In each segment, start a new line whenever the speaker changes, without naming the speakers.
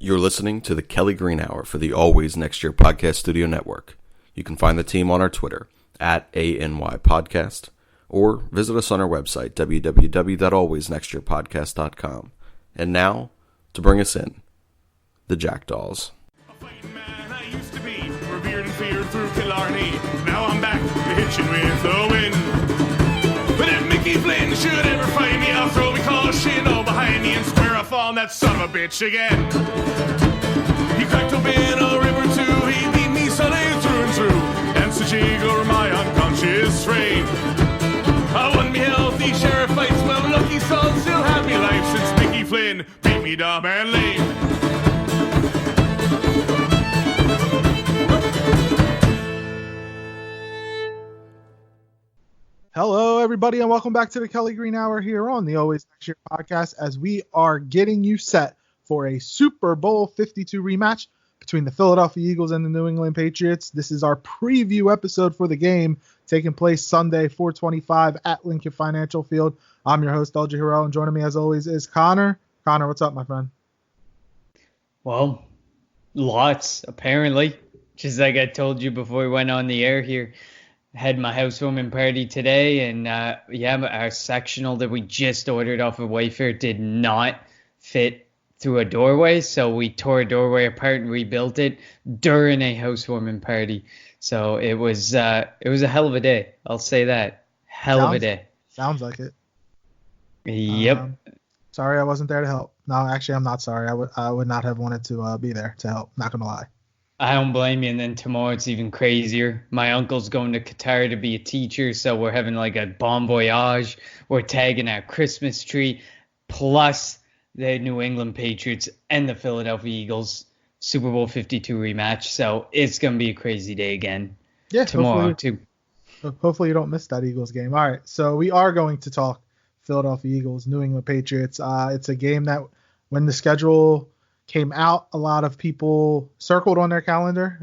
You're listening to the Kelly Green Hour for the Always Next Year Podcast Studio Network. You can find the team on our Twitter at ANY Podcast or visit us on our website, www.alwaysnextyearpodcast.com. And now, to bring us in, the Jackdaws.
A fighting man I used to be, revered and feared through Killarney. Now I'm back, hitching with the wind. But if Mickey Flynn should ever fight me, I'll throw me caution all behind me and swear I'll fall on that son of a bitch again. He cracked open a river too, he beat me Sunday through and through, and such eagle my unconscious frame. I won me healthy sheriff fights, well lucky son still had me life since Mickey Flynn beat me dumb and lame.
Hello, everybody, and welcome back to the Kelly Green Hour here on the Always Next Year Podcast, as we are getting you set for a Super Bowl 52 rematch between the Philadelphia Eagles and the New England Patriots. This is our preview episode for the game taking place Sunday, 4:25 at Lincoln Financial Field. I'm your host, LJ Harrell, and joining me as always is Connor. Connor, what's up, my friend?
Well, lots, apparently. Just like I told you before we went on the air here. Had my housewarming party today, and our sectional that we just ordered off of Wayfair did not fit through a doorway, so we tore a doorway apart and rebuilt it during a housewarming party. So it was a hell of a day. I'll say that. Hell of a day.
Sounds like it.
Yep.
Sorry I wasn't there to help. No, actually, I'm not sorry. I would not have wanted to be there to help. Not gonna lie.
I don't blame you. And then tomorrow it's even crazier. My uncle's going to Qatar to be a teacher, so we're having like a bon voyage. We're tagging our Christmas tree, plus the New England Patriots and the Philadelphia Eagles Super Bowl 52 rematch. So it's going to be a crazy day again.
Yeah,
tomorrow too.
Hopefully you don't miss that Eagles game. All right, so we are going to talk Philadelphia Eagles, New England Patriots. It's a game that when the schedule came out, a lot of people circled on their calendar.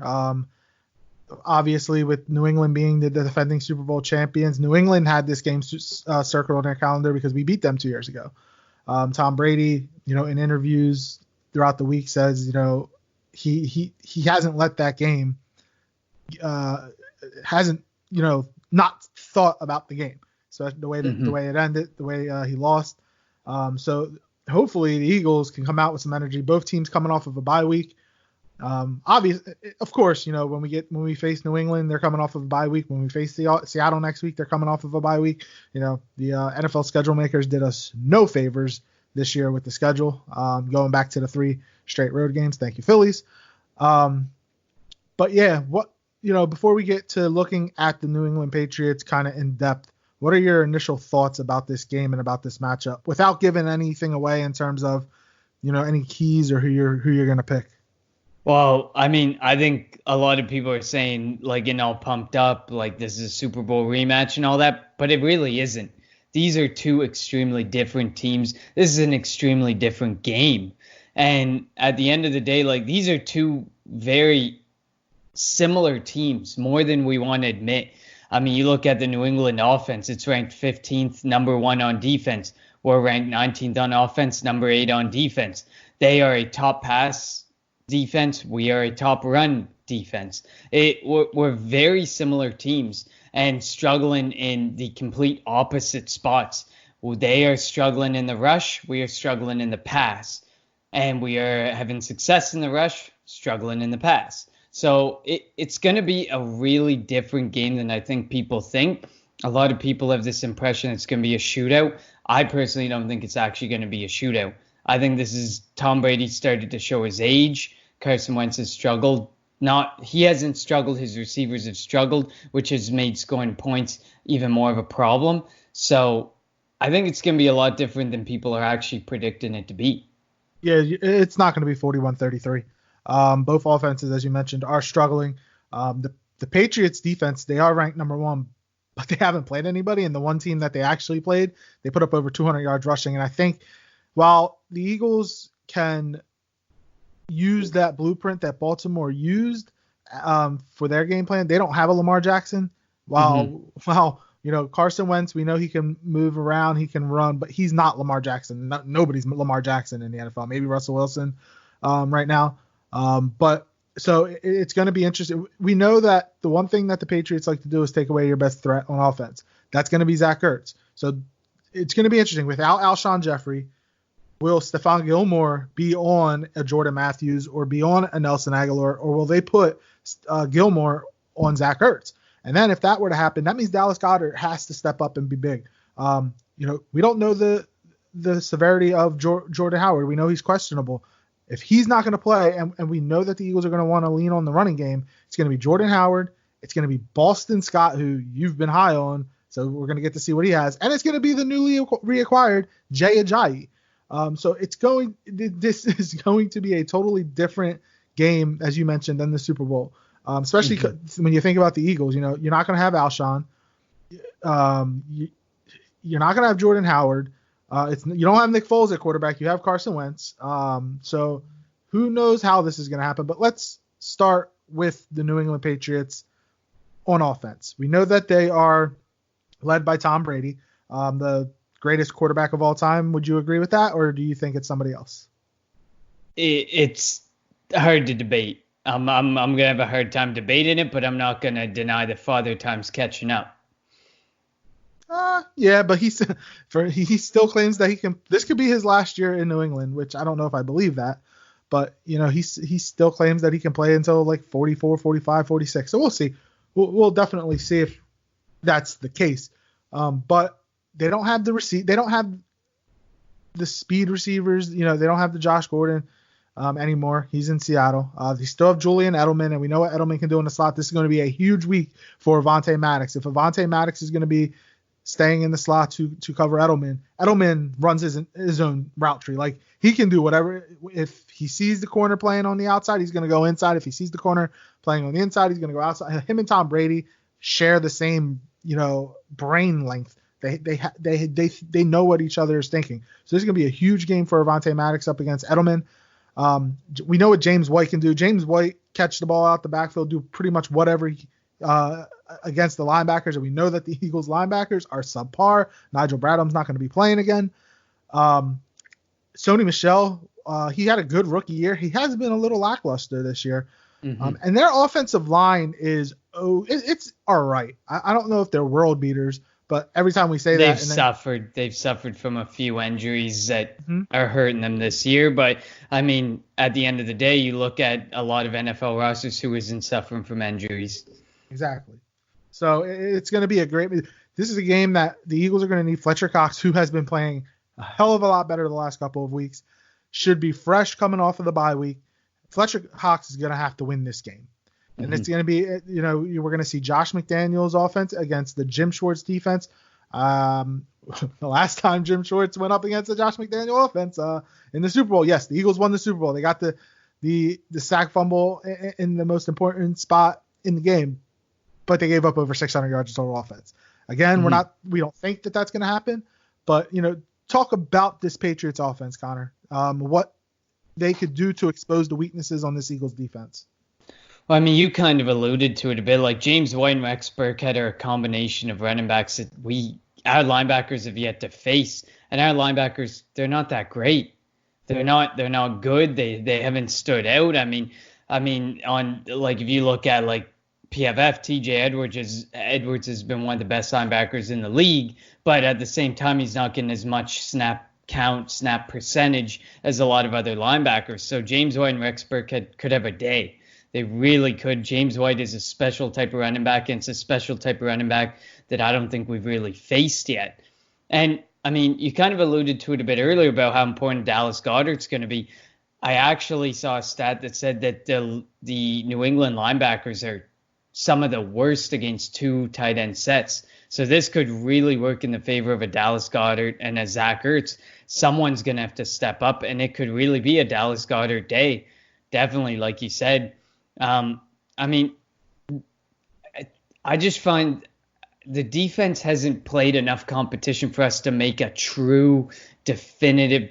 Obviously, with New England being the defending Super Bowl champions, New England had this game circled on their calendar because we beat them 2 years ago. Tom Brady, in interviews throughout the week says, he hasn't let that game, not thought about the game. So the way that the way it ended, the way he lost. So hopefully the Eagles can come out with some energy. Both teams coming off of a bye week. Obviously, of course, when we face New England, they're coming off of a bye week. When we face Seattle next week, they're coming off of a bye week. The NFL schedule makers did us no favors this year with the schedule, going back to the 3 straight road games. Thank you, Phillies. But yeah, before we get to looking at the New England Patriots kind of in depth, what are your initial thoughts about this game and about this matchup without giving anything away in terms of, any keys or who you're going to pick?
Well, I mean, I think a lot of people are saying, like, getting all pumped up, like this is a Super Bowl rematch and all that, but it really isn't. These are two extremely different teams. This is an extremely different game. And at the end of the day, like, these are two very similar teams, more than we want to admit. I mean, you look at the New England offense, it's ranked 15th, number 1 on defense. We're ranked 19th on offense, number 8 on defense. They are a top pass defense. We are a top run defense. We're very similar teams and struggling in the complete opposite spots. They are struggling in the rush. We are struggling in the pass. And we are having success in the rush, struggling in the pass. So it's going to be a really different game than I think people think. A lot of people have this impression it's going to be a shootout. I personally don't think it's actually going to be a shootout. I think this is Tom Brady started to show his age. Carson Wentz has struggled. He hasn't struggled. His receivers have struggled, which has made scoring points even more of a problem. So I think it's going to be a lot different than people are actually predicting it to be.
Yeah, it's not going to be 41-33. Both offenses, as you mentioned, are struggling. The Patriots defense, they are ranked number 1, but they haven't played anybody. And the one team that they actually played, they put up over 200 yards rushing. And I think while the Eagles can use that blueprint that Baltimore used for their game plan, they don't have a Lamar Jackson. While Carson Wentz, we know he can move around, he can run, but he's not Lamar Jackson. Nobody's Lamar Jackson in the NFL. Maybe Russell Wilson. right now. But so it's going to be interesting. We know that the one thing that the Patriots like to do is take away your best threat on offense. That's going to be Zach Ertz. So it's going to be interesting. Without Alshon Jeffrey, will Stephon Gilmore be on a Jordan Matthews or be on a Nelson Aguilar, or will they put Gilmore on Zach Ertz? And then if that were to happen, that means Dallas Goedert has to step up and be big. We don't know the severity of Jordan Howard. We know he's questionable. If he's not going to play, and we know that the Eagles are going to want to lean on the running game, it's going to be Jordan Howard. It's going to be Boston Scott, who you've been high on, so we're going to get to see what he has. And it's going to be the newly reacquired Jay Ajayi. So this is going to be a totally different game, as you mentioned, than the Super Bowl. Especially when you think about the Eagles, you're not going to have Alshon. You're not going to have Jordan Howard. You don't have Nick Foles at quarterback. You have Carson Wentz. So who knows how this is going to happen? But let's start with the New England Patriots on offense. We know that they are led by Tom Brady, the greatest quarterback of all time. Would you agree with that, or do you think it's somebody else?
It's hard to debate. I'm going to have a hard time debating it, but I'm not going to deny that Father Time's catching up.
Yeah, but he still claims that he can. This could be his last year in New England, which I don't know if I believe that. But, he still claims that he can play until like 44, 45, 46. So we'll see. We'll definitely see if that's the case. But they don't have they don't have the speed receivers. They don't have the Josh Gordon anymore. He's in Seattle. They still have Julian Edelman, and we know what Edelman can do in the slot. This is going to be a huge week for Avonte Maddox. If Avonte Maddox is going to be staying in the slot to cover Edelman. Edelman runs his own route tree. Like, he can do whatever. If he sees the corner playing on the outside, he's going to go inside. If he sees the corner playing on the inside, he's going to go outside. Him and Tom Brady share the same, brain length. They know what each other is thinking. So this is going to be a huge game for Avonte Maddox up against Edelman. We know what James White can do. James White catch the ball out the backfield, do pretty much whatever against the linebackers, and we know that the Eagles linebackers are subpar. Nigel Bradham's not going to be playing again. Sony Michel, he had a good rookie year. He has been a little lackluster this year. And their offensive line is it's all right. I don't know if they're world beaters, but every time we say
they've suffered from a few injuries that are hurting them this year. But I mean, at the end of the day, you look at a lot of NFL rosters who isn't suffering from injuries.
Exactly. So it's going to be this is a game that the Eagles are going to need. Fletcher Cox, who has been playing a hell of a lot better the last couple of weeks, should be fresh coming off of the bye week. Fletcher Cox is going to have to win this game. And it's going to be, we're going to see Josh McDaniels offense against the Jim Schwartz defense. The last time Jim Schwartz went up against the Josh McDaniel offense in the Super Bowl, yes, the Eagles won the Super Bowl. They got the sack fumble in the most important spot in the game, but they gave up over 600 yards of total offense. Again, we don't think that that's going to happen, but talk about this Patriots offense, Connor. What they could do to expose the weaknesses on this Eagles defense.
Well, I mean, you kind of alluded to it a bit. Like, James White and Rex Burkhead are a combination of running backs that our linebackers have yet to face, and our linebackers, they're not that great. They're not good. They haven't stood out. I mean, on, like, if you look at like PFF, TJ Edwards has been one of the best linebackers in the league, but at the same time, he's not getting as much snap percentage as a lot of other linebackers. So James White and Rex Burkhead could have a day. They really could. James White is a special type of running back, and it's a special type of running back that I don't think we've really faced yet. And, I mean, you kind of alluded to it a bit earlier about how important Dallas Goedert's going to be. I actually saw a stat that said that the New England linebackers are some of the worst against two tight end sets. So this could really work in the favor of a Dallas Goedert and a Zach Ertz. Someone's going to have to step up, and it could really be a Dallas Goedert day. Definitely, like you said. I mean, I just find the defense hasn't played enough competition for us to make a true definitive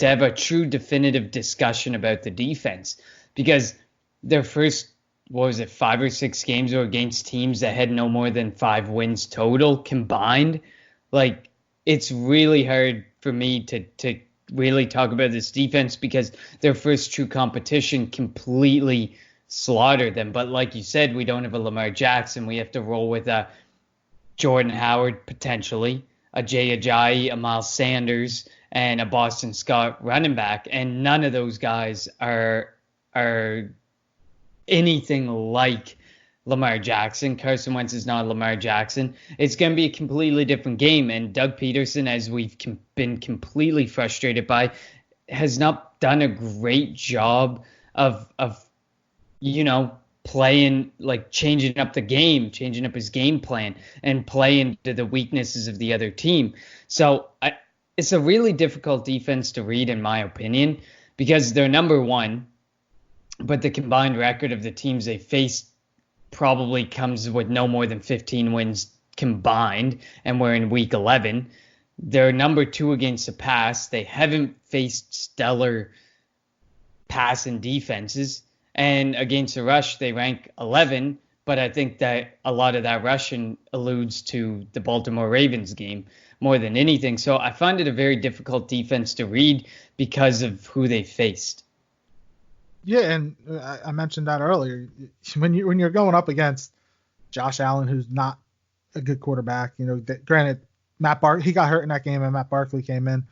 discussion about the defense, because their first, 5 or 6 games were against teams that had no more than 5 wins total combined. Like, it's really hard for me to really talk about this defense because their first true competition completely slaughtered them. But like you said, we don't have a Lamar Jackson. We have to roll with a Jordan Howard potentially, a Jay Ajayi, a Miles Sanders, and a Boston Scott running back. And none of those guys are anything like Lamar Jackson. Carson Wentz is not Lamar Jackson. It's going to be a completely different game. And Doug Peterson, as we've been completely frustrated by, has not done a great job of playing, like changing up the game, changing up his game plan and playing to the weaknesses of the other team. So it's a really difficult defense to read, in my opinion, because they're number one, but the combined record of the teams they faced probably comes with no more than 15 wins combined, and we're in week 11. They're number two against the pass. They haven't faced stellar passing defenses, and against the rush, they rank 11, but I think that a lot of that rushing alludes to the Baltimore Ravens game more than anything. So I find it a very difficult defense to read because of who they faced.
Yeah, and I mentioned that earlier. When you're going up against Josh Allen, who's not a good quarterback, granted, he got hurt in that game, and Matt Barkley came in.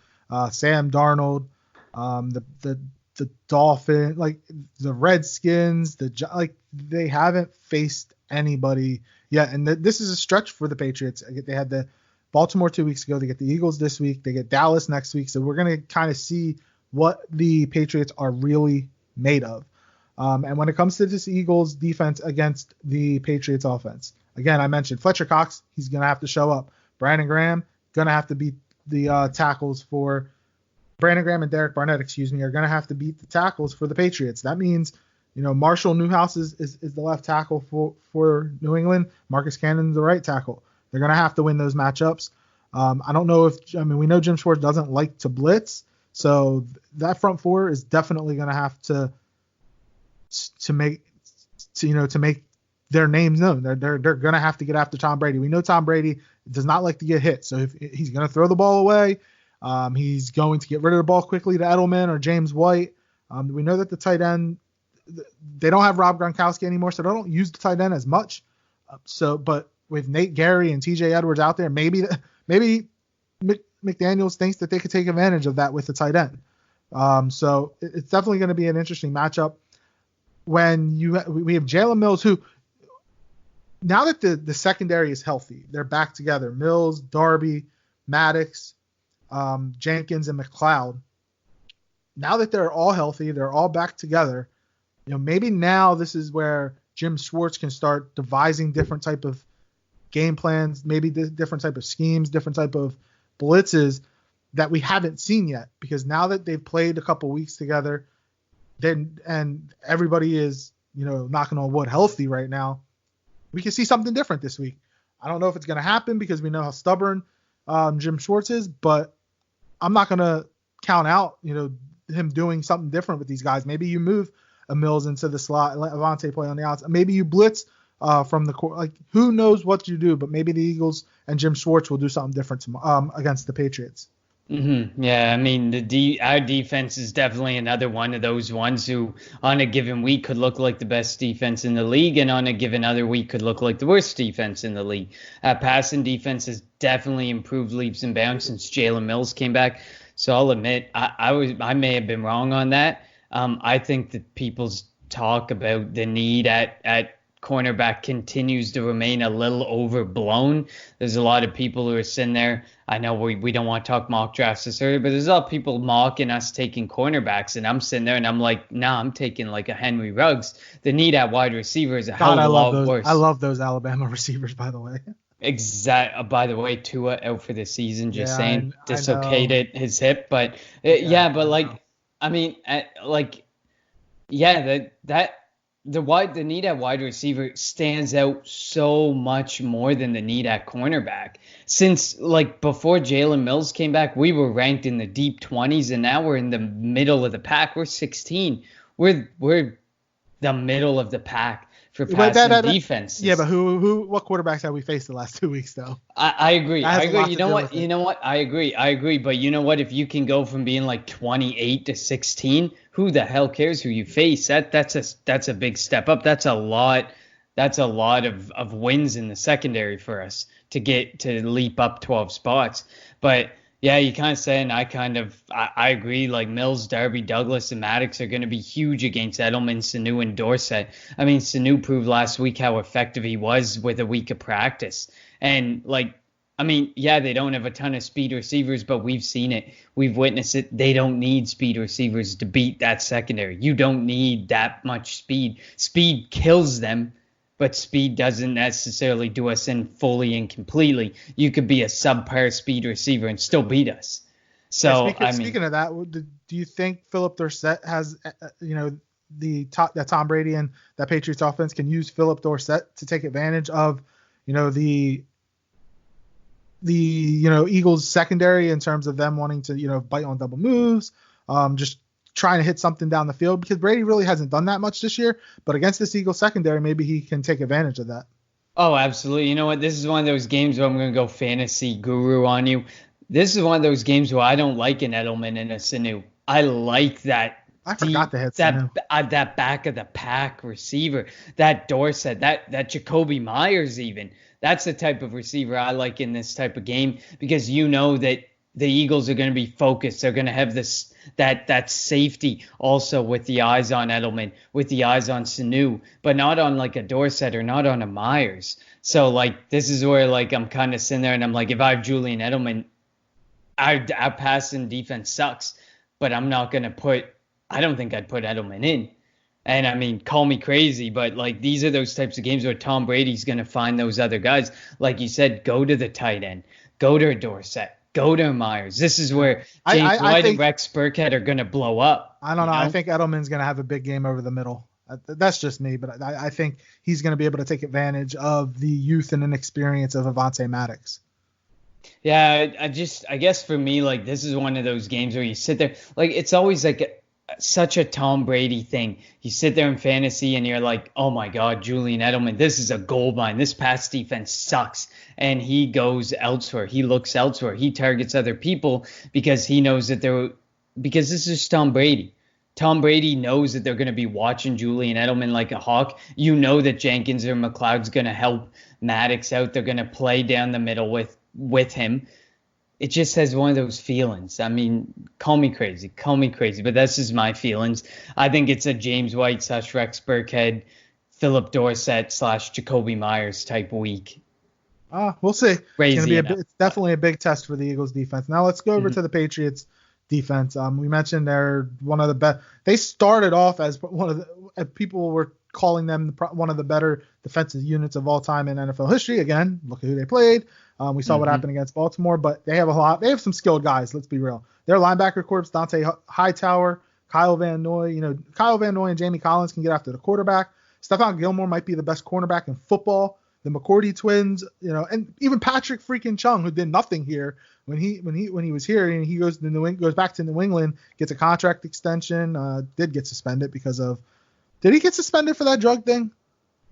Sam Darnold, the Dolphins, like the Redskins, they haven't faced anybody yet, and this is a stretch for the Patriots. They had the Baltimore 2 weeks ago. They get the Eagles this week. They get Dallas next week. So we're gonna kind of see what the Patriots are really made of. And when it comes to this Eagles defense against the Patriots offense, again, I mentioned Fletcher Cox, he's going to have to show up. Brandon Graham, going to have to beat the tackles for Brandon Graham and Derek Barnett, are going to have to beat the tackles for the Patriots. That means, Marshall Newhouse is the left tackle for New England. Marcus Cannon's the right tackle. They're going to have to win those matchups. I don't know we know Jim Schwartz doesn't like to blitz. So that front four is definitely going to have to make their names known. They're going to have to get after Tom Brady. We know Tom Brady does not like to get hit. So if he's going to throw the ball away, he's going to get rid of the ball quickly to Edelman or James White. We know that the tight end, they don't have Rob Gronkowski anymore, so they don't use the tight end as much. But with Nate Gary and TJ Edwards out there, maybe McDaniels thinks that they could take advantage of that with the tight end. So it's definitely going to be an interesting matchup. When we have Jalen Mills, who now that the secondary is healthy, they're back together. Mills, Darby, Maddox, Jenkins, and McLeod. Now that they're all healthy, they're all back together. Maybe now this is where Jim Schwartz can start devising different type of game plans, maybe different type of schemes, different type of blitzes that we haven't seen yet, because now that they've played a couple weeks together, and everybody is, knocking on wood, healthy right now, we can see something different this week. I don't know if it's going to happen because we know how stubborn Jim Schwartz is, but I'm not going to count out, him doing something different with these guys. Maybe you move a Mills into the slot, let Avante play on the outside. Maybe you blitz from the court. Who knows what you do, but maybe the Eagles and Jim Schwartz will do something different against the Patriots.
Mm-hmm. Yeah, I mean, our defense is definitely another one of those ones who on a given week could look like the best defense in the league, and on a given other week could look like the worst defense in the league. Passing defense has definitely improved leaps and bounds since Jalen Mills came back. So I'll admit I may have been wrong on that. I think that people's talk about the need at cornerback continues to remain a little overblown. There's a lot of people who are sitting there. I know we don't want to talk mock drafts this early, but there's a lot of people mocking us taking cornerbacks, and I'm sitting there and I'm like, nah, I'm taking like a Henry Ruggs. The need at wide receiver is a hell of a lot worse.
I love those Alabama receivers, by the way.
By the way, Tua out for the season, dislocated his hip, but the need at wide receiver stands out so much more than the need at cornerback. Since before Jalen Mills came back, we were ranked in the deep 20s, and now we're in the middle of the pack. We're 16. We're the middle of the pack for
But
passing defenses.
Yeah, but what quarterbacks have we faced the last 2 weeks though?
I agree.
That has
I
a
agree.
lot
You
to
know
do
what?
with it.
You know what? I agree. But you know what? If you can go from being like 28 to 16, who the hell cares who you face? That's a big step up. That's a lot. That's a lot of wins in the secondary for us to leap up 12 spots. But yeah, you kind of say, and I agree. Like Mills, Darby, Douglas, and Maddox are going to be huge against Edelman, Sanu, and Dorsett. I mean, Sanu proved last week how effective he was with a week of practice. And like, I mean, yeah, they don't have a ton of speed receivers, but we've seen it. We've witnessed it. They don't need speed receivers to beat that secondary. You don't need that much speed. Speed kills them, but speed doesn't necessarily do us in fully and completely. You could be a subpar speed receiver and still beat us. So,
speaking of that, do you think Philip Dorsett has, that Tom Brady and that Patriots offense can use Philip Dorsett to take advantage of, the Eagles secondary in terms of them wanting to, bite on double moves, just trying to hit something down the field, because Brady really hasn't done that much this year, but against this Eagles secondary, maybe he can take advantage of that.
Oh, absolutely. You know what? This is one of those games where I'm going to go fantasy guru on you. This is one of those games where I don't like an Edelman and a Sanu. I like that.
I forgot to hit Sanu.
That back of the pack receiver, that Dorsett, that Jacoby Myers even. That's the type of receiver I like in this type of game, because you know that the Eagles are going to be focused. They're going to have that safety also with the eyes on Edelman, with the eyes on Sanu, but not on like a Dorsett or not on a Myers. So like, this is where like I'm kind of sitting there and I'm like, if I have Julian Edelman, our passing defense sucks, but I'm not going to I don't think I'd put Edelman in. And I mean, call me crazy, but like, these are those types of games where Tom Brady's going to find those other guys. Like you said, go to the tight end, go to Dorsett, go to Myers. This is where James White and Rex Burkhead are going to blow up.
I don't know. I think Edelman's going to have a big game over the middle. That's just me, but I think he's going to be able to take advantage of the youth and inexperience of Avonte Maddox.
Yeah, I guess for me, like, this is one of those games where you sit there, like, it's always like such a Tom Brady thing. You sit there in fantasy and you're like, oh my God, Julian Edelman, this is a gold mine. This pass defense sucks. And he goes elsewhere. He looks elsewhere. He targets other people because he knows because this is Tom Brady. Tom Brady knows that they're going to be watching Julian Edelman like a hawk. You know that Jenkins or McLeod's going to help Maddox out. They're going to play down the middle with him. It just has one of those feelings. I mean, call me crazy, but that's just my feelings. I think it's a James White / Rex Burkhead, Philip Dorsett / Jacoby Myers type week.
We'll see. It's definitely a big test for the Eagles defense. Now let's go over to the Patriots defense. We mentioned they're one of the best. They started off as people were calling them one of the better defensive units of all time in NFL history. Again, look at who they played. We saw what happened against Baltimore, but they have some skilled guys. Let's be real. Their linebacker corps, Dante Hightower, Kyle Van Noy. Kyle Van Noy and Jamie Collins can get after the quarterback. Stephon Gilmore might be the best cornerback in football. The McCourty twins, and even Patrick freaking Chung, who did nothing here when he was here, and he goes back to New England, gets a contract extension. Did get suspended did he get suspended for that drug thing?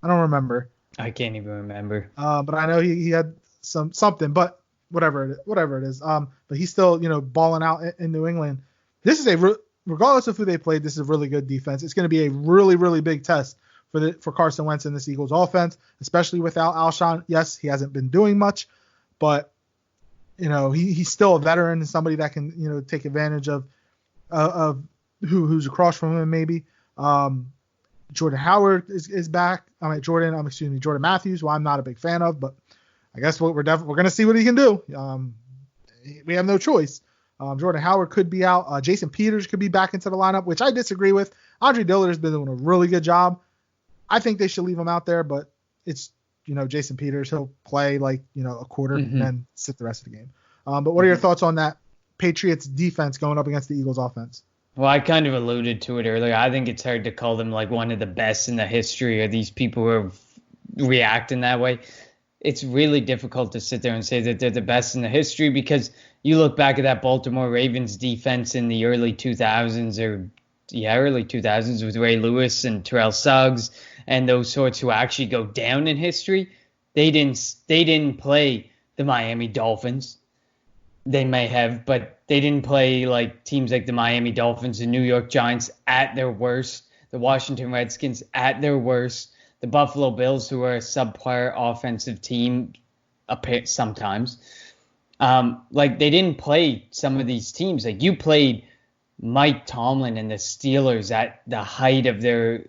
I don't remember.
I can't even remember.
But I know he had something, but whatever it is. But he's still balling out in New England. This is regardless of who they played, this is a really good defense. It's going to be a really, really big test for Carson Wentz in this Eagles offense, especially without Alshon. Yes, he hasn't been doing much, but he's still a veteran and somebody that can take advantage of who's across from him maybe. Jordan Howard is back. Jordan Matthews, who I'm not a big fan of, but I guess we're going to see what he can do. We have no choice. Jordan Howard could be out. Jason Peters could be back into the lineup, which I disagree with. Andre Dillard has been doing a really good job. I think they should leave him out there, but it's, Jason Peters. He'll play like, a quarter and then sit the rest of the game. But what are your thoughts on that Patriots defense going up against the Eagles offense?
Well, I kind of alluded to it earlier. I think it's hard to call them like one of the best in the history, or these people who are reacting that way. It's really difficult to sit there and say that they're the best in the history, because you look back at that Baltimore Ravens defense in the early 2000s with Ray Lewis and Terrell Suggs, and those sorts who actually go down in history, they didn't play the Miami Dolphins. They may have, but they didn't play like teams like the Miami Dolphins, the New York Giants at their worst, the Washington Redskins at their worst, the Buffalo Bills, who are a subpar offensive team sometimes. Like they didn't play some of these teams. Like you played Mike Tomlin and the Steelers at the height of their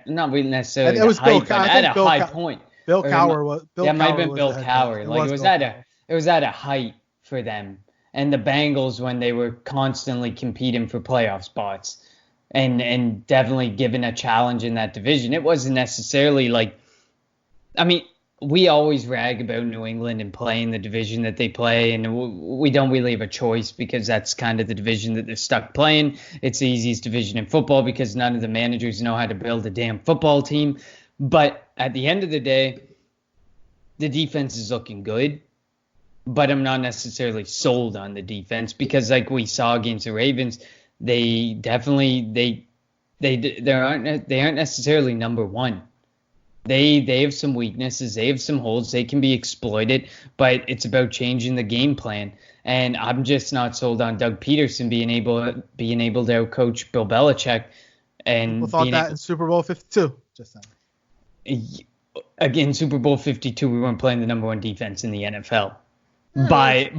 not really necessarily the height, but at a high point.
Bill Cowher was.
Yeah, it might have been Bill Cowher. Like it was at a height for them. And the Bengals when they were constantly competing for playoff spots and definitely given a challenge in that division. It wasn't necessarily like, I mean, we always rag about New England and playing the division that they play, and we don't really have a choice because that's kind of the division that they're stuck playing. It's the easiest division in football because none of the managers know how to build a damn football team. But at the end of the day, the defense is looking good, but I'm not necessarily sold on the defense because like we saw against the Ravens, they definitely they aren't necessarily number one. They have some weaknesses. They have some holes. They can be exploited, but it's about changing the game plan. And I'm just not sold on Doug Peterson being able to outcoach Bill Belichick. And
people thought that in Super Bowl 52. Just saying.
Again, Super Bowl 52, we weren't playing the number one defense in the NFL by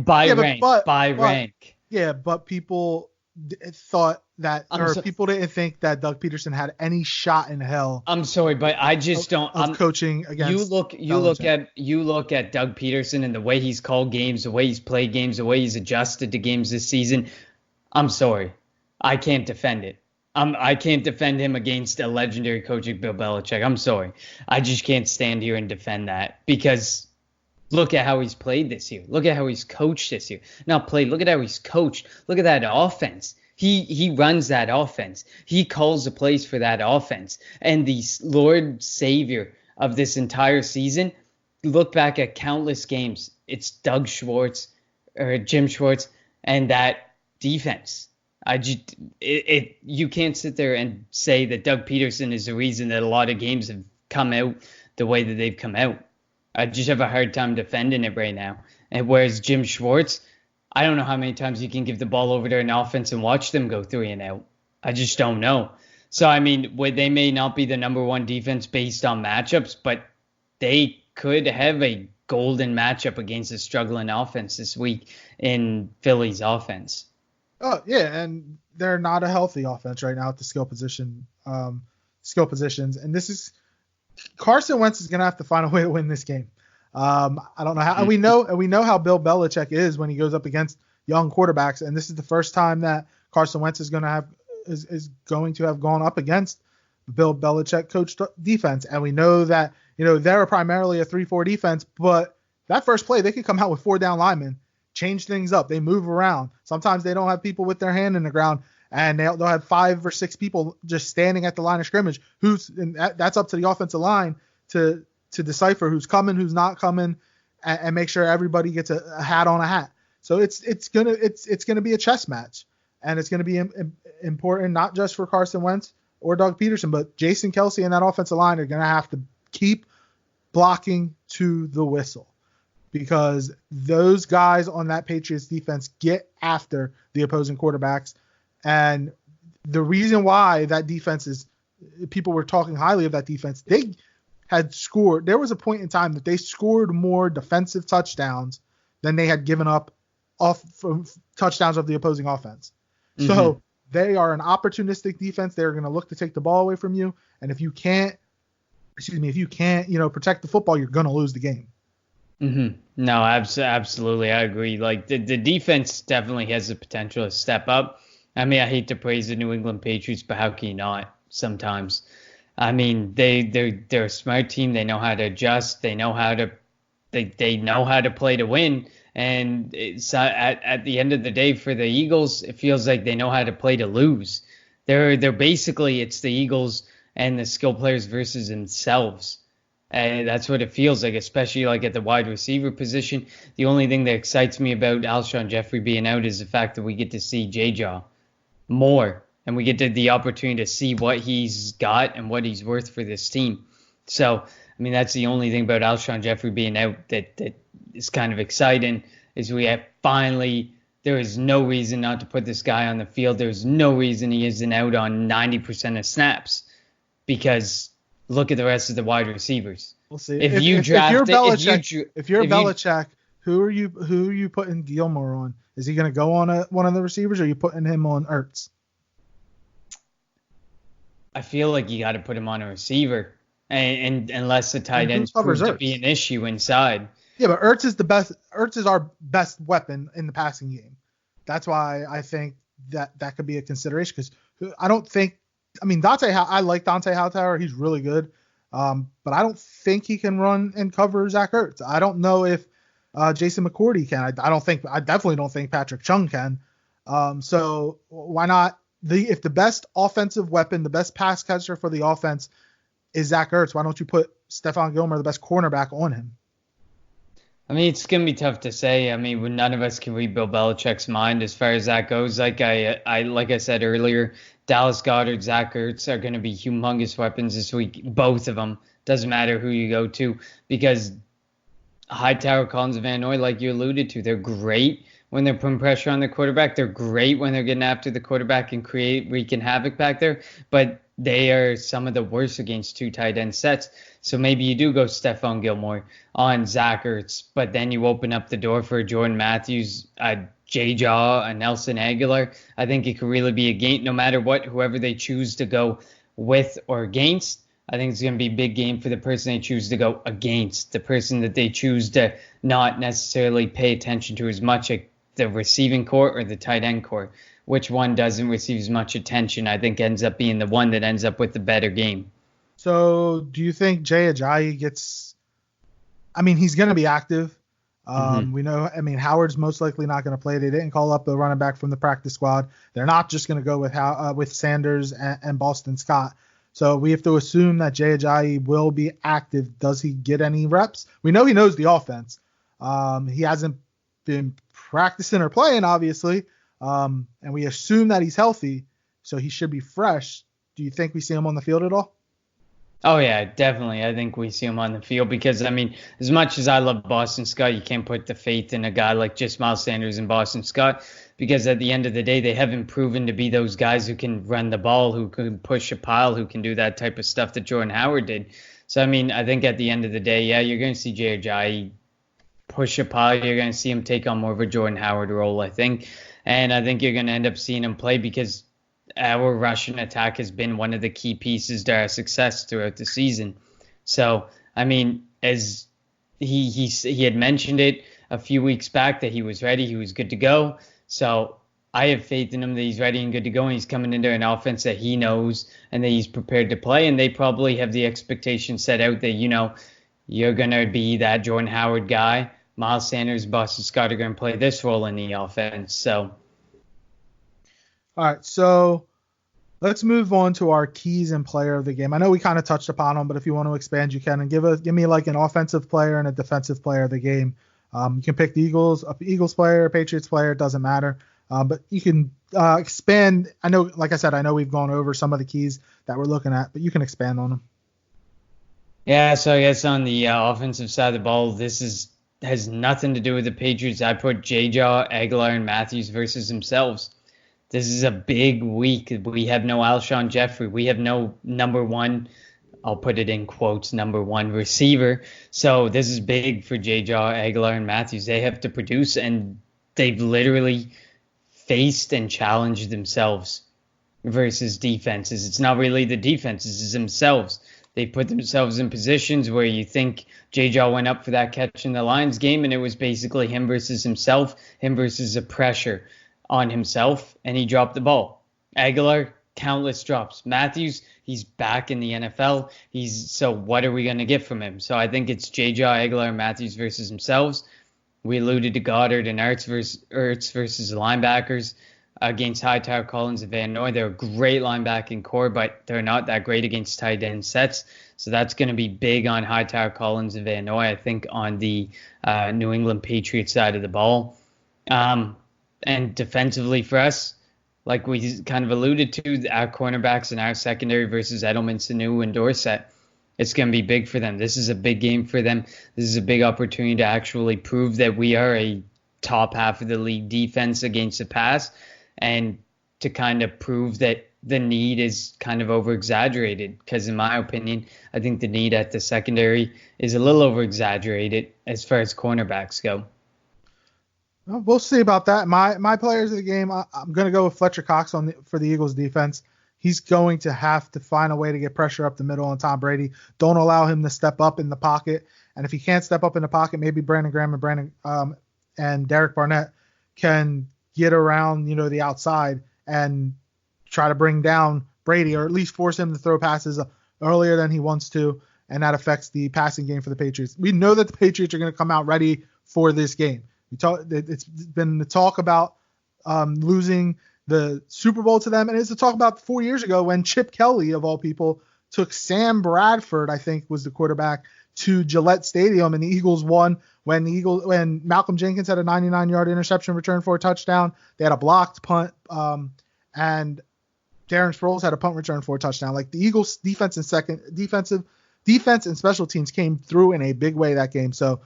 rank.
Yeah, but people thought that, people didn't think that Doug Peterson had any shot in hell.
I'm sorry, but I just don't.
Of coaching against.
You look at Doug Peterson and the way he's called games, the way he's played games, the way he's adjusted to games this season. I'm sorry, I can't defend it. I can't defend him against a legendary coach like Bill Belichick. I'm sorry, I just can't stand here and defend that because. Look at how he's played this year. Look at how he's coached this year. Look at how he's coached. Look at that offense. He runs that offense. He calls the plays for that offense. And the Lord Savior of this entire season, look back at countless games. It's Jim Schwartz and that defense. You can't sit there and say that Doug Peterson is the reason that a lot of games have come out the way that they've come out. I just have a hard time defending it right now. And whereas Jim Schwartz, I don't know how many times you can give the ball over to an offense and watch them go 3 and out. I just don't know. So, I mean, they may not be the number one defense based on matchups, but they could have a golden matchup against a struggling offense this week in Philly's offense.
Oh, yeah, and they're not a healthy offense right now at the skill positions. And this is Carson Wentz is going to have to find a way to win this game. I don't know how. And we know how Bill Belichick is when he goes up against young quarterbacks. And this is the first time that Carson Wentz is going to have gone up against Bill Belichick coached defense. And we know that they're primarily a 3-4 defense, but that first play they could come out with 4 down linemen, change things up. They move around. Sometimes they don't have people with their hand in the ground. And they'll have 5 or 6 people just standing at the line of scrimmage. That's up to the offensive line to decipher who's coming, who's not coming, and make sure everybody gets a hat on a hat. So it's gonna be a chess match, and it's gonna be important not just for Carson Wentz or Doug Peterson, but Jason Kelce and that offensive line are gonna have to keep blocking to the whistle because those guys on that Patriots defense get after the opposing quarterbacks. And the reason why that defense people were talking highly of that defense, they had scored. There was a point in time that they scored more defensive touchdowns than they had given up off from touchdowns of the opposing offense. Mm-hmm. So they are an opportunistic defense. They're going to look to take the ball away from you. And if you can't, protect the football, you're going to lose the game.
Mm-hmm. No, absolutely. I agree. Like the defense definitely has the potential to step up. I mean, I hate to praise the New England Patriots, but how can you not sometimes? I mean, they're a smart team. They know how to adjust. They know how to play to win. And it's at the end of the day for the Eagles, it feels like they know how to play to lose. They're basically it's the Eagles and the skill players versus themselves. And that's what it feels like, especially like at the wide receiver position. The only thing that excites me about Alshon Jeffrey being out is the fact that we get to see J-Jaw more and we get the opportunity to see what he's got and what he's worth for this team. So, I mean, that's the only thing about Alshon Jeffrey being out that is kind of exciting, is we have finally, there is no reason not to put this guy on the field. There's no reason he isn't out on 90% of snaps, because look at the rest of the wide receivers.
We'll see.
If you're
Belichick, who are you putting Gilmore on? Is he going to go on one of the receivers, or are you putting him on Ertz?
I feel like you got to put him on a receiver, and unless the tight ends prove to be an issue inside.
Yeah, but Ertz is the best. Ertz is our best weapon in the passing game. That's why I think that could be a consideration, because I don't think. I mean, I like Dante Hightower. He's really good. But I don't think he can run and cover Zach Ertz. I don't know if Jason McCourty can. I definitely don't think Patrick Chung can. So why not? If the best offensive weapon, the best pass catcher for the offense is Zach Ertz, why don't you put Stephon Gilmore, the best cornerback, on him?
I mean, it's gonna be tough to say. I mean, none of us can read Bill Belichick's mind as far as that goes. Like I said earlier, Dallas Goedert, Zach Ertz are gonna be humongous weapons this week. Both of them. Doesn't matter who you go to, because Hightower, Collins, and Van Noy, like you alluded to, they're great when they're putting pressure on the quarterback. They're great when they're getting after the quarterback and wreaking havoc back there. But they are some of the worst against two tight end sets. So maybe you do go Stephon Gilmore on Zach Ertz, but then you open up the door for Jordan Matthews, Jay Jaw, and Nelson Aguilar. I think it could really be a game, no matter what, whoever they choose to go with or against. I think it's going to be a big game for the person they choose to go against, the person that they choose to not necessarily pay attention to as much, like the receiving core or the tight end core. Which one doesn't receive as much attention, I think, ends up being the one that ends up with the better game.
So do you think Jay Ajayi gets – I mean, he's going to be active. We know – I mean, Howard's most likely not going to play. They didn't call up the running back from the practice squad. They're not just going to go with Sanders and Boston Scott. So we have to assume that Jay Ajayi will be active. Does he get any reps? We know he knows the offense. He hasn't been practicing or playing, obviously. And we assume that he's healthy, so he should be fresh. Do you think we see him on the field at all?
Oh, yeah, definitely. I think we see him on the field because, I mean, as much as I love Boston Scott, you can't put the faith in a guy like just Miles Sanders and Boston Scott, because at the end of the day, they haven't proven to be those guys who can run the ball, who can push a pile, who can do that type of stuff that Jordan Howard did. So, I mean, I think at the end of the day, yeah, you're going to see Jay Ajayi push a pile. You're going to see him take on more of a Jordan Howard role, I think. And I think you're going to end up seeing him play because our Russian attack has been one of the key pieces to our success throughout the season. So, I mean, as he had mentioned it a few weeks back that he was ready, he was good to go. So I have faith in him that he's ready and good to go, and he's coming into an offense that he knows and that he's prepared to play. And they probably have the expectation set out that, you know, you're going to be that Jordan Howard guy. Miles Sanders, Boston Scott are going to play this role in the offense. So,
all right, so let's move on to our keys and player of the game. I know we kind of touched upon them, but if you want to expand, you can. And give me like an offensive player and a defensive player of the game. You can pick the Eagles player, Patriots player, it doesn't matter. But you can expand. I know, like I said, I know we've gone over some of the keys that we're looking at, but you can expand on them.
Yeah, so I guess on the offensive side of the ball, this has nothing to do with the Patriots. I put J-Jaw, Aguilar, and Matthews versus themselves. This is a big week. We have no Alshon Jeffrey. We have no number one, I'll put it in quotes, number one receiver. So this is big for J-Jaw, Aguilar, and Matthews. They have to produce, and they've literally faced and challenged themselves versus defenses. It's not really the defenses, it's themselves. They put themselves in positions where you think J-Jaw went up for that catch in the Lions game, and it was basically him versus himself, him versus the pressure on himself, and he dropped the ball. Aguilar, countless drops. Matthews, he's back in the NFL. So what are we going to get from him? So I think it's J-Jaw, Aguilar, and Matthews versus themselves. We alluded to Goddard and Ertz versus the linebackers against Hightower, Collins, and Van Noy. They're a great linebacking core, but they're not that great against tight end sets. So that's going to be big on Hightower, Collins, and Van Noy, I think, on the New England Patriots side of the ball. And defensively for us, like we kind of alluded to, our cornerbacks and our secondary versus Edelman, Sanu, and Dorsett. It's going to be big for them. This is a big game for them. This is a big opportunity to actually prove that we are a top half of the league defense against the pass, and to kind of prove that the need is kind of over exaggerated. Because in my opinion, I think the need at the secondary is a little over exaggerated as far as cornerbacks go.
Well, we'll see about that. My players of the game, I'm going to go with Fletcher Cox for the Eagles defense. He's going to have to find a way to get pressure up the middle on Tom Brady. Don't allow him to step up in the pocket. And if he can't step up in the pocket, maybe Brandon Graham and Derek Barnett can get around, the outside and try to bring down Brady, or at least force him to throw passes earlier than he wants to, and that affects the passing game for the Patriots. We know that the Patriots are going to come out ready for this game. It's been the talk about losing the Super Bowl to them, and it's the talk about 4 years ago when Chip Kelly, of all people, took Sam Bradford, I think was the quarterback, to Gillette Stadium, and the Eagles won when Malcolm Jenkins had a 99-yard interception return for a touchdown. They had a blocked punt, and Darren Sproles had a punt return for a touchdown. Like, the Eagles defense and special teams came through in a big way that game. So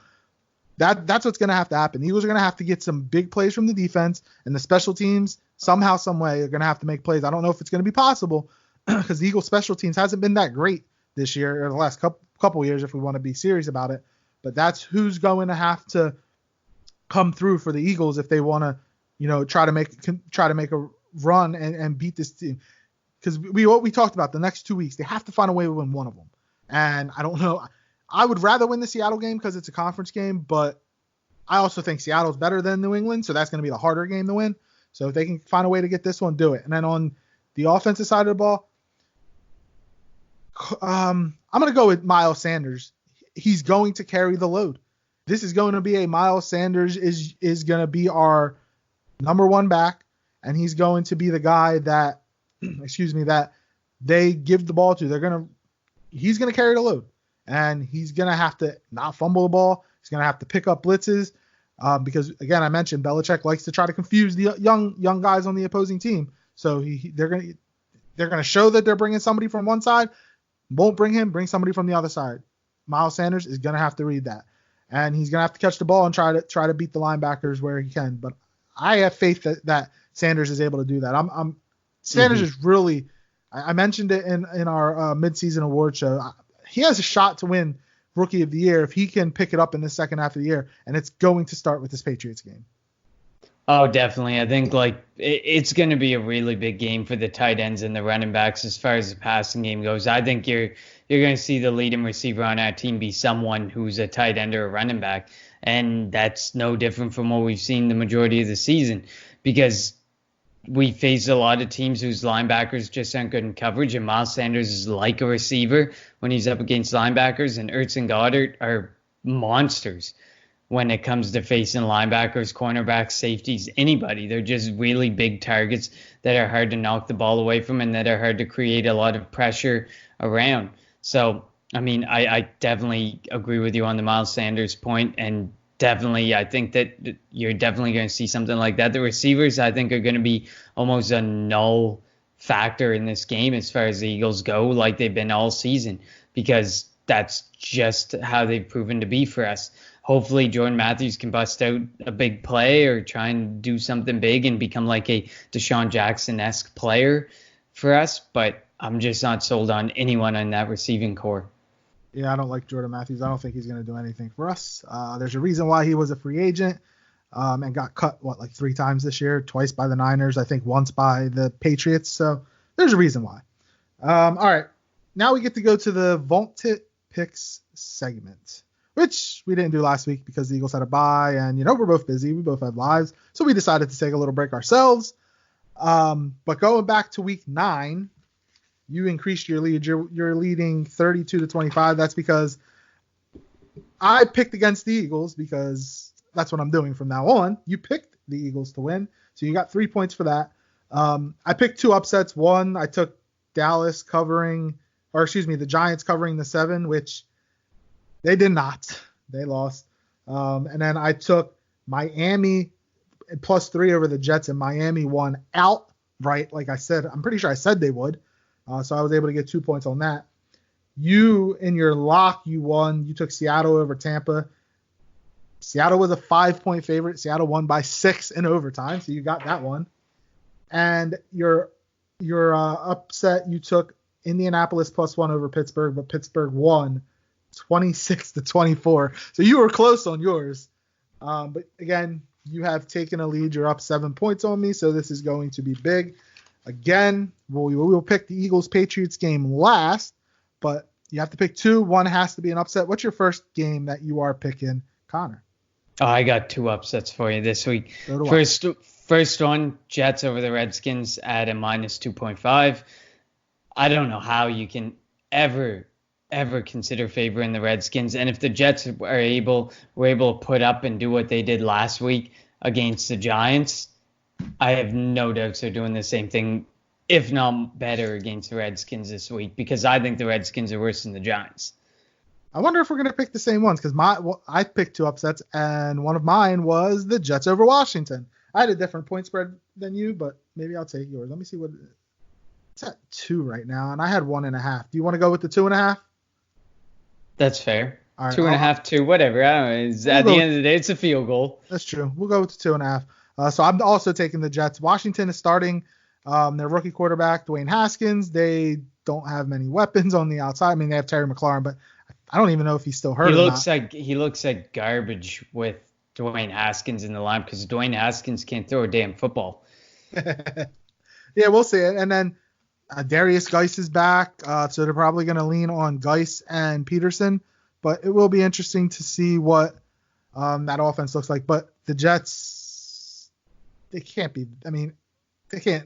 that's what's going to have to happen. The Eagles are going to have to get some big plays from the defense, and the special teams somehow, some way, are going to have to make plays. I don't know if it's going to be possible because the Eagles special teams hasn't been that great this year, or the last couple years, if we want to be serious about it. But that's who's going to have to come through for the Eagles if they want to, try to make a run and beat this team. Because what we talked about the next 2 weeks, they have to find a way to win one of them. And I don't know. I would rather win the Seattle game because it's a conference game, but I also think Seattle's better than New England, so that's going to be the harder game to win. So if they can find a way to get this one, do it. And then on the offensive side of the ball, I'm going to go with Miles Sanders. He's going to carry the load. This is going to be Miles Sanders is going to be our number one back, and he's going to be the guy that, that they give the ball to. He's going to carry the load, and he's going to have to not fumble the ball. He's going to have to pick up blitzes because, again, I mentioned Belichick likes to try to confuse the young guys on the opposing team. So they're going to show that they're bringing somebody from one side, won't bring somebody from the other side. Miles Sanders is going to have to read that, and he's going to have to catch the ball and try to beat the linebackers where he can. But I have faith that Sanders is able to do that. Sanders is really. I mentioned it in our midseason award show. He has a shot to win Rookie of the Year if he can pick it up in the second half of the year, and it's going to start with this Patriots game.
Oh, definitely. I think it's going to be a really big game for the tight ends and the running backs as far as the passing game goes. I think you're going to see the leading receiver on our team be someone who's a tight end or a running back, and that's no different from what we've seen the majority of the season, because we face a lot of teams whose linebackers just aren't good in coverage, and Miles Sanders is like a receiver when he's up against linebackers, and Ertz and Goddard are monsters when it comes to facing linebackers, cornerbacks, safeties, anybody. They're just really big targets that are hard to knock the ball away from and that are hard to create a lot of pressure around. So, I mean, I definitely agree with you on the Miles Sanders point, and definitely, I think that you're definitely going to see something like that. The receivers, I think, are going to be almost a null factor in this game as far as the Eagles go, like they've been all season, because that's just how they've proven to be for us. Hopefully, Jordan Matthews can bust out a big play or try and do something big and become like a Deshaun Jackson-esque player for us, but I'm just not sold on anyone on that receiving core.
Yeah, I don't like Jordan Matthews. I don't think he's going to do anything for us. There's a reason why he was a free agent and got cut, 3 times this year, twice by the Niners, I think once by the Patriots. So there's a reason why. All right, now we get to go to the vaunted picks segment, which we didn't do last week because the Eagles had a bye, and, we're both busy. We both had lives, so we decided to take a little break ourselves. But going back to week 9, you increased your lead. You're leading 32-25. That's because I picked against the Eagles, because that's what I'm doing from now on. You picked the Eagles to win, so you got 3 points for that. I picked 2 upsets. One, I took the Giants covering the 7, which they did not. They lost. And then I took Miami +3 over the Jets, and Miami won right. Like I said, I'm pretty sure I said they would. So I was able to get 2 points on that. You, in your lock, you won. You took Seattle over Tampa. Seattle was a 5-point favorite. Seattle won by 6 in overtime, so you got that one. And your upset, you took Indianapolis +1 over Pittsburgh, but Pittsburgh won 26-24. So you were close on yours. But again, you have taken a lead. You're up 7 points on me, so this is going to be big. Again, we will pick the Eagles-Patriots game last, but you have to pick 2. One has to be an upset. What's your first game that you are picking, Connor?
Oh, I got 2 upsets for you this week. First one, Jets over the Redskins at a -2.5. I don't know how you can ever consider favoring the Redskins. And if the Jets were able to put up and do what they did last week against the Giants, I have no doubts they're doing the same thing, if not better, against the Redskins this week, because I think the Redskins are worse than the Giants.
I wonder if we're going to pick the same ones, because I picked 2 upsets, and one of mine was the Jets over Washington. I had a different point spread than you, but maybe I'll take yours. Let me see what it's at 2 right now, and I had 1.5. Do you want to go with the 2.5?
That's fair.
All right,
2.5, 2, whatever. I don't know. At the end of the day, it's a field goal.
That's true. We'll go with the 2.5. So I'm also taking the Jets. Washington is starting their rookie quarterback, Dwayne Haskins. They don't have many weapons on the outside. I mean, they have Terry McLaurin, but I don't even know if he's still hurt.
He looks like garbage with Dwayne Haskins in the line, because Dwayne Haskins can't throw a damn football.
Yeah, we'll see it. And then Darius Geis is back, so they're probably going to lean on Geis and Peterson. But it will be interesting to see what that offense looks like. But the Jets, they can't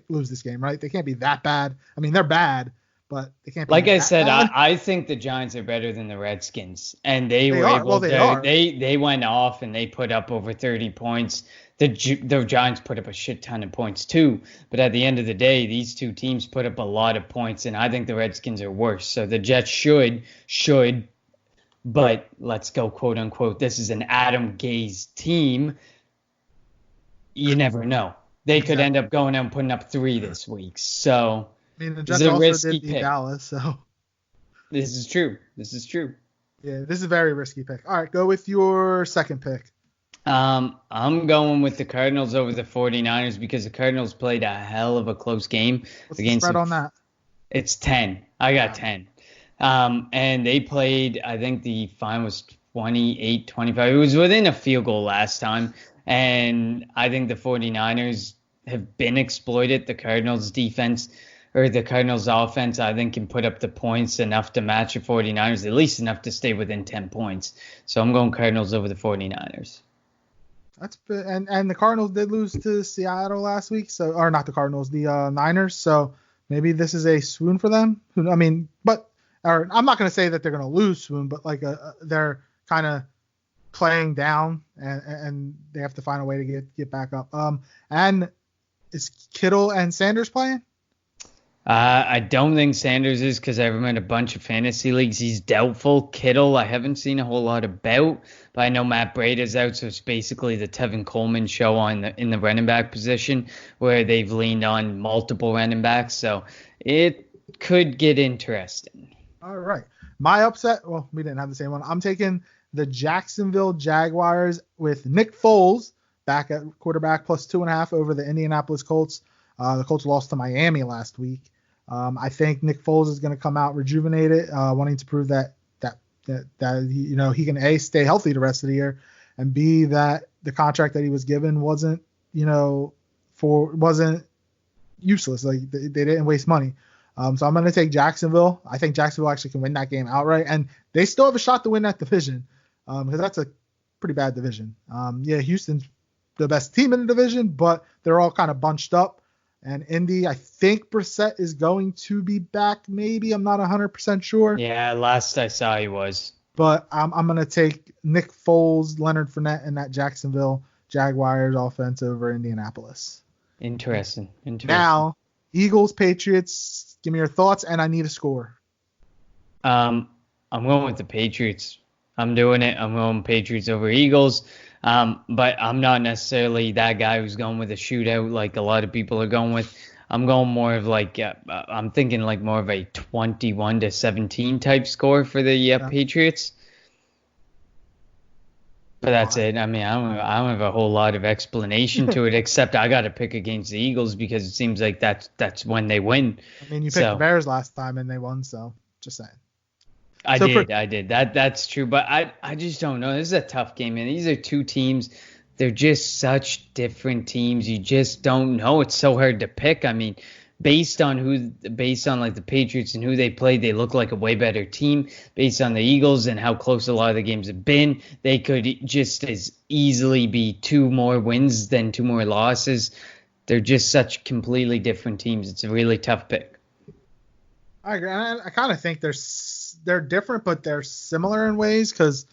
lose this game, right? They can't be that bad. I mean, they're bad, but they can't be
like I
that
said,
bad.
I think the Giants are better than the Redskins, and they went off and they put up over 30 points. The Giants put up a shit ton of points too, but at the end of the day, these two teams put up a lot of points, and I think the Redskins are worse. So the Jets should, but let's go, quote unquote, this is an Adam Gase team. You never know. They could end up going out and putting up 3 this week. So
I mean, the Jets also did beat Dallas, so
this is true.
Yeah, this is a very risky pick. All right, go with your second pick.
I'm going with the Cardinals over the 49ers, because the Cardinals played a hell of a close game.
What's the spread on that?
It's 10. I got 10. And they played, I think the fine was 28-25. It was within a field goal last time. And I think the 49ers have been exploited. The Cardinals defense, or the Cardinals offense, I think can put up the points enough to match the 49ers, at least enough to stay within 10 points. So I'm going Cardinals over the 49ers.
And the Cardinals did lose to Seattle last week, or not the Cardinals, the Niners. So maybe this is a swoon for them. I mean, I'm not going to say that they're going to lose swoon, but they're kind of playing down, and they have to find a way to get back up. And is Kittle and Sanders playing?
I don't think Sanders is, because I have him in a bunch of fantasy leagues. He's doubtful. Kittle, I haven't seen a whole lot about, but I know Matt Breida's out, so it's basically the Tevin Coleman show in the running back position, where they've leaned on multiple running backs. So it could get interesting.
All right. My upset, well, we didn't have the same one. I'm taking the Jacksonville Jaguars with Nick Foles back at quarterback +2.5 over the Indianapolis Colts. The Colts lost to Miami last week. I think Nick Foles is going to come out rejuvenated, wanting to prove that he can A, stay healthy the rest of the year, and B, that the contract that he was given wasn't useless. Like they didn't waste money. So I'm going to take Jacksonville. I think Jacksonville actually can win that game outright, and they still have a shot to win that division, because that's a pretty bad division. Houston's the best team in the division, but they're all kind of bunched up. And Indy, I think Brissett is going to be back. Maybe, I'm not 100% sure.
Yeah, last I saw he was.
But I'm going to take Nick Foles, Leonard Fournette, and that Jacksonville Jaguars offense over Indianapolis.
Interesting.
Now, Eagles, Patriots, give me your thoughts, and I need a score.
I'm going with the Patriots. I'm doing it. I'm going Patriots over Eagles. But I'm not necessarily that guy who's going with a shootout like a lot of people are going with. I'm going more of like I'm thinking like more of a 21-17 type score for the Patriots. But that's it. I mean, I don't have a whole lot of explanation to it, except I got to pick against the Eagles because it seems like that's when they win.
I mean, you picked the Bears last time and they won, so just saying.
I did. That's true, but I just don't know. This is a tough game, and these are two teams. They're just such different teams. You just don't know. It's so hard to pick. I mean, based on like the Patriots and who they played, they look like a way better team. Based on the Eagles and how close a lot of the games have been, they could just as easily be 2 more wins than 2 more losses. They're just such completely different teams. It's a really tough pick.
I agree. I kind of think they're different, but they're similar in ways because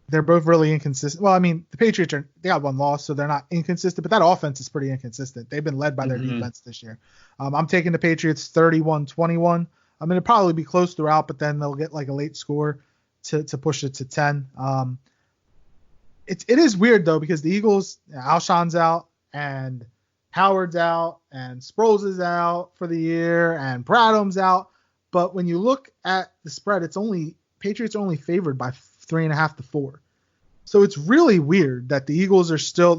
they're both really inconsistent. Well, I mean, the Patriots they got 1 loss, so they're not inconsistent, but that offense is pretty inconsistent. They've been led by their defense this year. I'm taking the Patriots 31-21. I mean, it'll probably be close throughout, but then they'll get like a late score to push it to 10. It is weird though because the Eagles, Alshon's out and Howard's out and Sproles is out for the year and Bradham's out. But when you look at the spread, Patriots are only favored by 3.5 to 4. So it's really weird that the Eagles are still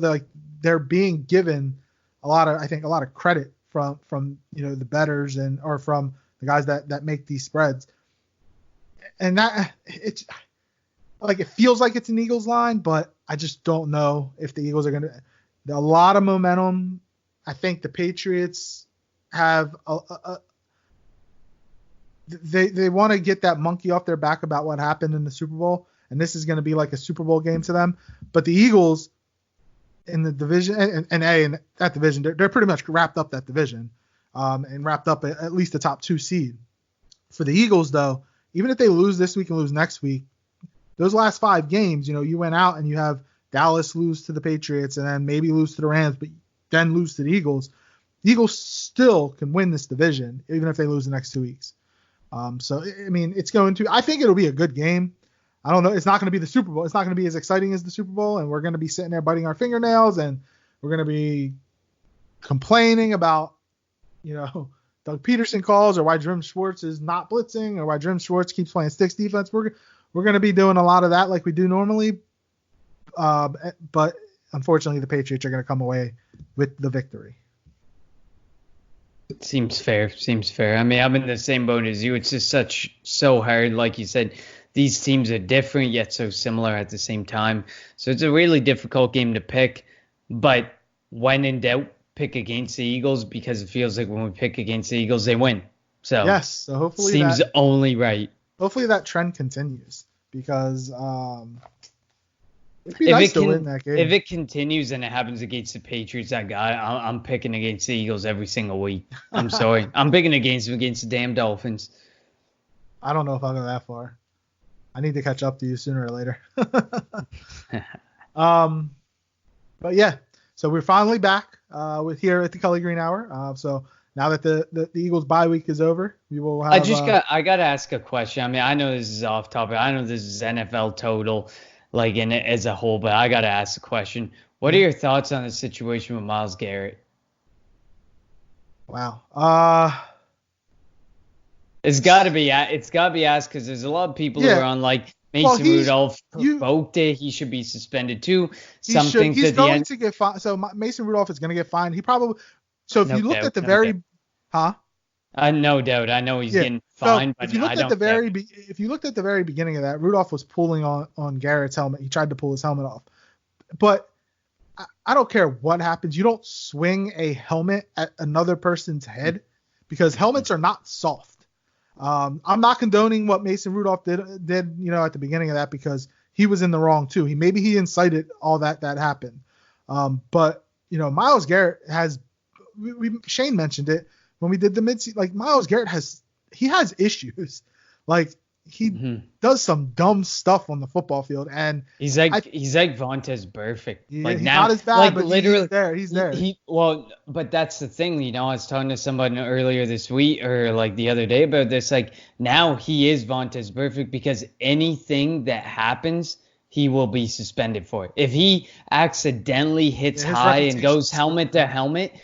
they're being given a lot of credit from the bettors or from the guys that make these spreads. And that it's like it feels like it's an Eagles line, but I just don't know if the Eagles are going to. A lot of momentum. I think the Patriots have they want to get that monkey off their back about what happened in the Super Bowl, and this is going to be like a Super Bowl game to them. But the Eagles in the division and that division, they're pretty much wrapped up that division, and wrapped up at least the top 2 seed. For the Eagles, though, even if they lose this week and lose next week, those last 5 games, you went out and you have Dallas lose to the Patriots and then maybe lose to the Rams, but then lose to the Eagles. The Eagles still can win this division even if they lose the next 2 weeks. So, I mean, I think it'll be a good game. I don't know. It's not going to be the Super Bowl. It's not going to be as exciting as the Super Bowl, and we're going to be sitting there biting our fingernails, and we're going to be complaining about, Doug Peterson calls or why Jim Schwartz is not blitzing or why Jim Schwartz keeps playing sticks defense. We're going to be doing a lot of that like we do normally. But unfortunately, the Patriots are going to come away with the victory.
Seems fair. I mean, I'm in the same boat as you. It's just so hard. Like you said, these teams are different yet so similar at the same time. So it's a really difficult game to pick. But when in doubt, pick against the Eagles because it feels like when we pick against the Eagles, they win. So
yes, so hopefully
seems only right.
Hopefully that trend continues because it'd be nice to win that game.
If it continues and it happens against the Patriots, I'm picking against the Eagles every single week. I'm sorry. I'm picking against the damn Dolphins.
I don't know if I'll go that far. I need to catch up to you sooner or later. But yeah, so we're finally back with here at the Cully Green Hour. So now that the Eagles bye week is over, we will have.
I got to ask a question. I mean, I know this is off topic. I know this is NFL total, like in it as a whole, but I got to ask a question. What are your thoughts on the situation with Myles Garrett?
Wow.
It's got to be asked because there's a lot of people who are on like Mason Rudolph provoked it. He should be suspended too.
He's going to get fined. So Mason Rudolph is going to get fined. He probably. So if you looked at the
no doubt. I know he's getting fined.
If you looked at the very beginning of that, Rudolph was pulling on Garrett's helmet. He tried to pull his helmet off. But I don't care what happens. You don't swing a helmet at another person's head because helmets are not soft. I'm not condoning what Mason Rudolph did, at the beginning of that because he was in the wrong too. He incited all that happened. But Myles Garrett has. Shane mentioned it when we did the mid-season. Like Myles Garrett has issues. Like he does some dumb stuff on the football field, and
he's like Vontaze perfect. Like now,
not as bad,
like
but
literally,
he's there.
But that's the thing. I was talking to somebody earlier this week or like the other day about this. Like now he is Vontaze perfect because anything that happens, he will be suspended for it. If he accidentally hits high and goes helmet to helmet,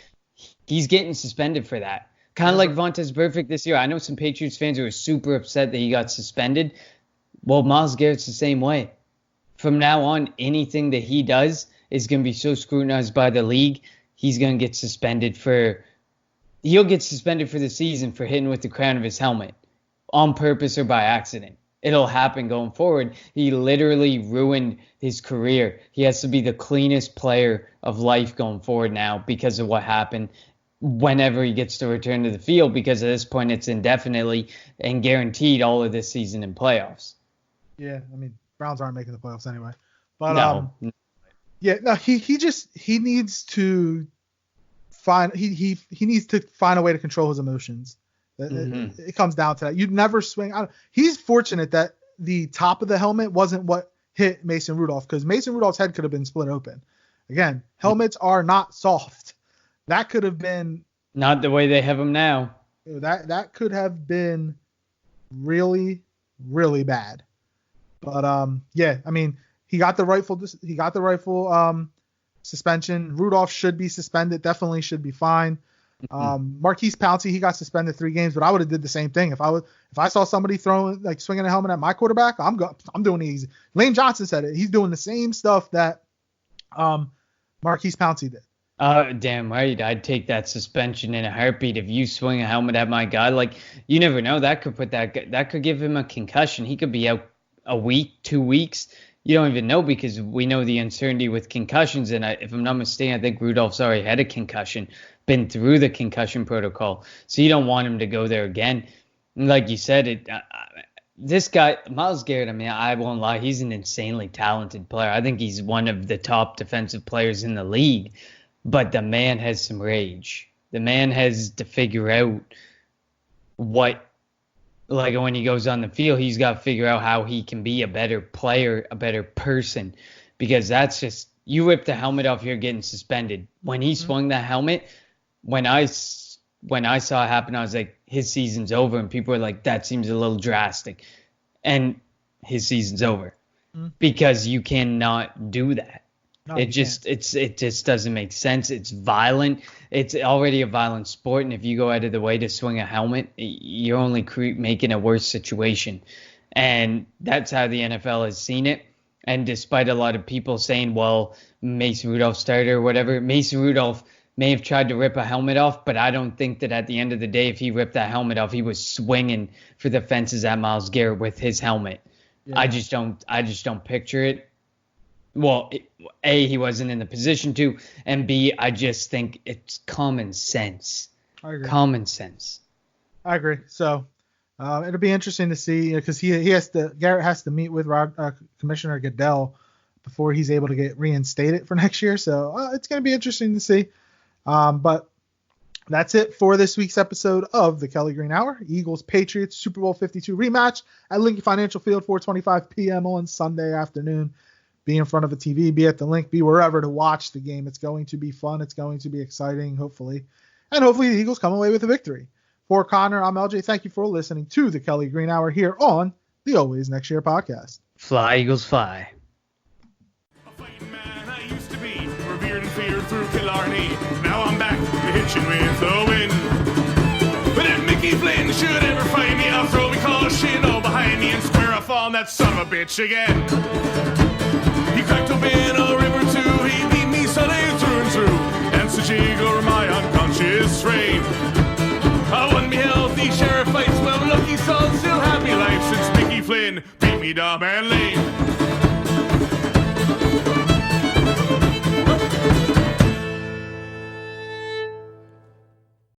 he's getting suspended for that. Kind of like Vontaze Burfict this year. I know some Patriots fans who are super upset that he got suspended. Well, Myles Garrett's the same way. From now on, anything that he does is going to be so scrutinized by the league. He'll get suspended for the season for hitting with the crown of his helmet on purpose or by accident. It'll happen going forward. He literally ruined his career. He has to be the cleanest player of life going forward now because of what happened whenever he gets to return to the field, because at this point it's indefinitely and guaranteed all of this season in playoffs.
Yeah, I mean, Browns aren't making the playoffs anyway. But
no.
He needs to find a way to control his emotions. It comes down to that. You'd never swing. He's fortunate that the top of the helmet wasn't what hit Mason Rudolph, because Mason Rudolph's head could have been split open. Again, helmets are not soft. That could have been
not the way they have them now.
That could have been really, really bad. But I mean, he got the rightful suspension. Rudolph should be suspended. Definitely should be fine. Marquise Pouncey, he got suspended 3 games, but I would have did the same thing. If I saw somebody swinging a helmet at my quarterback, I'm doing it easy. Lane Johnson said it. He's doing the same stuff that Marquise Pouncey did.
Damn right. I'd take that suspension in a heartbeat. If you swing a helmet at my guy, like, you never know. That could give him a concussion. He could be out a week, 2 weeks. You don't even know, because we know the uncertainty with concussions. And if I'm not mistaken, I think Rudolph's already had a concussion, been through the concussion protocol. So you don't want him to go there again. And like you said, this guy, Myles Garrett, I mean, I won't lie, he's an insanely talented player. I think he's one of the top defensive players in the league. But the man has some rage. The man has to figure out when he goes on the field, he's got to figure out how he can be a better player, a better person, because that's just, you rip the helmet off, you're getting suspended. When he swung that helmet, when I saw it happen, I was like, his season's over. And people were like, that seems a little drastic. And his season's over because you cannot do that. No, it just doesn't make sense. It's violent. It's already a violent sport, and if you go out of the way to swing a helmet, you're only making a worse situation. And that's how the NFL has seen it. And despite a lot of people saying, well, Mason Rudolph started or whatever, Mason Rudolph may have tried to rip a helmet off, but I don't think that at the end of the day, if he ripped that helmet off, he was swinging for the fences at Myles Garrett with his helmet. Yeah. I just don't picture it. Well, A, he wasn't in the position to, and B, I just think it's common sense.
I agree.
Common sense.
I agree. So it'll be interesting to see, because Garrett has to meet with Commissioner Goodell before he's able to get reinstated for next year. So it's going to be interesting to see. But that's it for this week's episode of the Kelly Green Hour. Eagles Patriots Super Bowl 52 rematch at Lincoln Financial Field, 4:25 p.m. on Sunday afternoon. Be in front of a TV, be at the link, be wherever to watch the game. It's going to be fun. It's going to be exciting, hopefully. And hopefully the Eagles come away with a victory. For Connor, I'm LJ. Thank you for listening to the Kelly Green Hour here on the Always Next Year podcast.
Fly, Eagles, fly.
A fighting man I used to be, revered and feared through Killarney. Now I'm back to hitching with the wind. But if Mickey Flynn should ever find me, I'll throw me caution all behind me and square off on that son of a bitch again. He cracked open a river too, he beat me Sunday through and through, and such eager my unconscious frame. I won me healthy sheriff fights, well lucky son, still happy life since Mickey Flynn beat me dumb and lame.